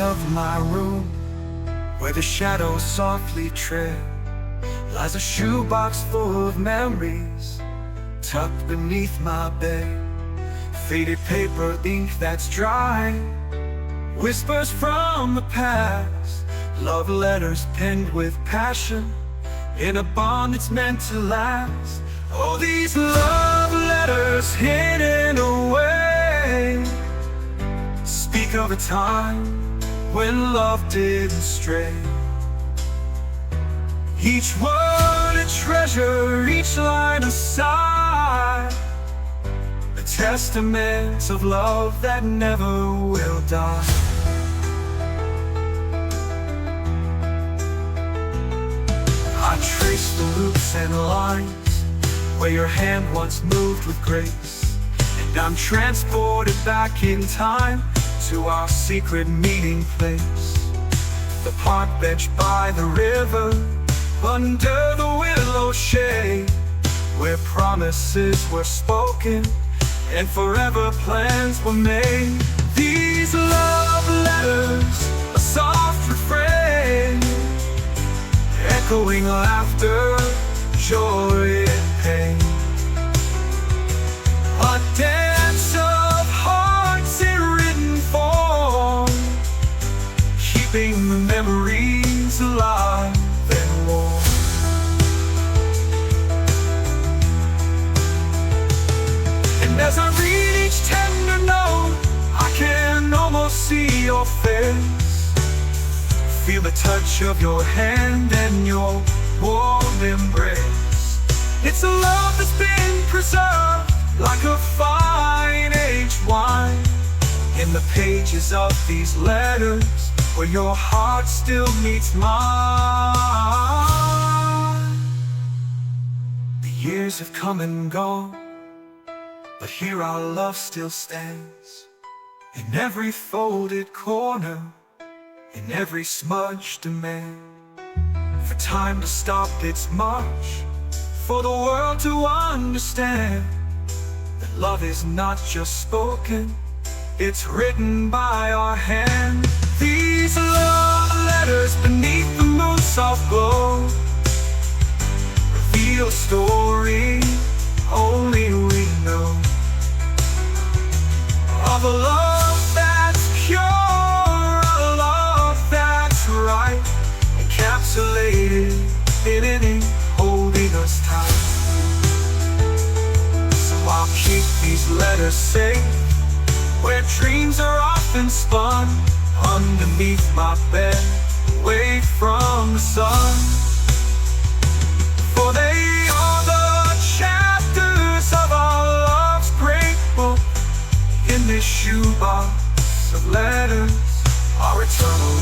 of my room, where the shadows softly tread, lies a shoebox full of memories, tucked beneath my bed. Faded paper, ink that's dry, whispers from the past, love letters penned with passion, in a bond that's meant to last. Oh, these love letters hidden away speak of a time when love didn't stray. Each word a treasure, each line a sigh, a testament of love that never will die. I trace the loops and lines where your hand once moved with grace, and I'm transported back in time to our secret meeting place. The park bench by the river, under the willow shade, where promises were spoken and forever plans were made. These love letters, a soft refrain, echoing laughter, joy and pain, a dance of hearts in written form, keeping the memories alive and warm. And as I read each tender note, I can almost see your face, feel the touch of your hand and your warm embrace. It's a love that's been preserved like a fine aged wine in the pages of these letters, where your heart still meets mine. The years have come and gone, but here our love still stands, in every folded corner, in every smudged demand, for time to stop its march, for the world to understand that love is not just spoken, it's written by our hand. These love letters beneath the moon's soft glow reveal a story only we know, of a love that's pure, a love that's right, encapsulated in an ink holding us tight. So I'll keep these letters safe where dreams are often spun, underneath my bed, away from the sun. For they are the chapters of our love's great book, in this shoebox of letters, our eternal